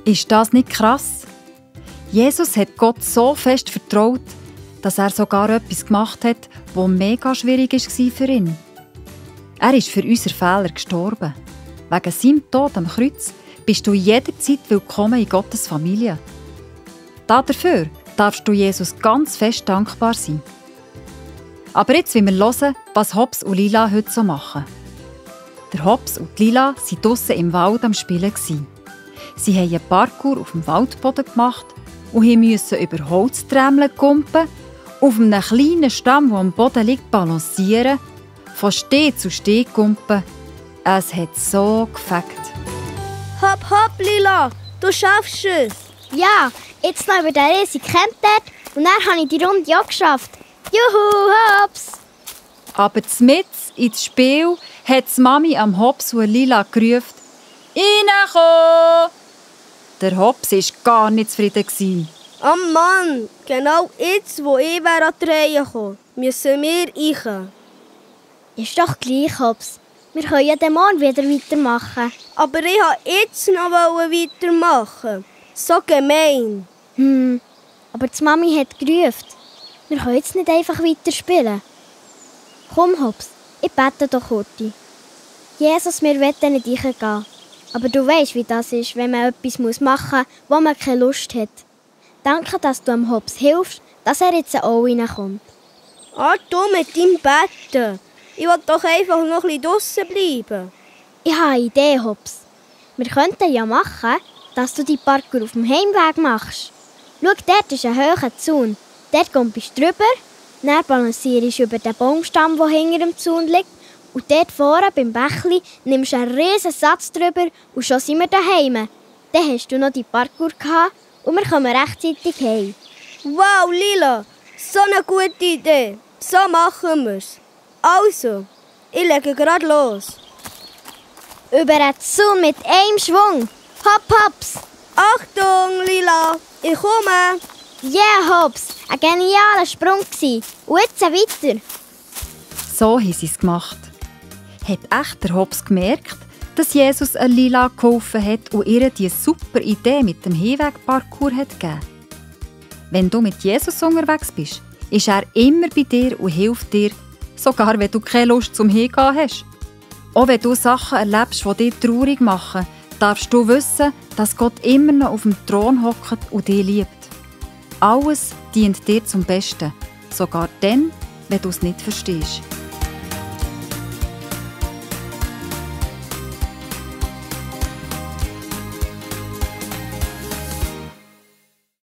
Ist das nicht krass? Jesus hat Gott so fest vertraut, dass er sogar etwas gemacht hat, das mega schwierig war für ihn. Er ist für unsere Fehler gestorben. Wegen seinem Tod am Kreuz bist du jederzeit willkommen in Gottes Familie. Dafür darfst du Jesus ganz fest dankbar sein. Aber jetzt wollen wir hören, was Hobbs und Lila heute so machen. Der Hobbs und Lila waren draussen im Wald am Spielen. Sie haben einen Parkour auf dem Waldboden gemacht und mussten über Holzträmchen kumpen, auf einem kleinen Stamm, der am Boden liegt, balancieren, von Steh zu Steh kumpen. Es hat so gefegt. Hopp, hopp, Lila, du schaffst es. Ja, jetzt noch über den riesigen Camp dort und dann habe ich die Runde auch geschafft. Juhu, Hobbs! Aber mitten ins Spiel hat die Mami am Hobbs und Lila gerufen: «Reinkommen!» Der Hobbs war gar nicht zufrieden. Oh Mann, genau jetzt, wo ich an die Reihe komme, müssen wir rein. Ist doch gleich, Hobbs. Wir können ja den morgen wieder weitermachen. Aber ich wollte jetzt noch weitermachen. So gemein. Aber die Mami hat gerufen. Wir können jetzt nicht einfach weiterspielen. Komm, Hobbs, ich bete doch kurz. Jesus, wir wollen nicht reingehen. Aber du weisst, wie das ist, wenn man etwas machen muss, wo man keine Lust hat. Danke, dass du dem Hobbs hilfst, dass er jetzt auch reinkommt. Ah, du mit deinem Betten. Ich will doch einfach noch ein bisschen draussen bleiben. Ich habe eine Idee, Hobbs. Wir könnten ja machen, dass du die Parkour auf dem Heimweg machst. Schau, dort ist ein hoher Zaun. Dort kommst du drüber, dann balancierst du über den Baumstamm, der hinter dem Zaun liegt, und dort vorne beim Bächli nimmst du einen riesen Satz drüber und schon sind wir daheim. Dann hast du noch die Parkour gehabt und wir kommen rechtzeitig heim. Wow, Lila, so eine gute Idee. So machen wir es. Also, ich lege gerade los. Über den Zaun mit einem Schwung. Hopp, Hops! Achtung, Lila, ich komme. Hobbs, ein genialer Sprung gsi. Und jetzt weiter. So haben sie es gemacht. Hat echt der Hobbs gemerkt, dass Jesus Lila geholfen hat und ihr diese super Idee mit dem Heimweg-Parkour gegeben. Wenn du mit Jesus unterwegs bist, ist er immer bei dir und hilft dir, sogar wenn du keine Lust zum Hingehen hast. Auch wenn du Sachen erlebst, die dich traurig machen, darfst du wissen, dass Gott immer noch auf dem Thron hockt und dich liebt. Alles dient dir zum Besten, sogar dann, wenn du es nicht verstehst.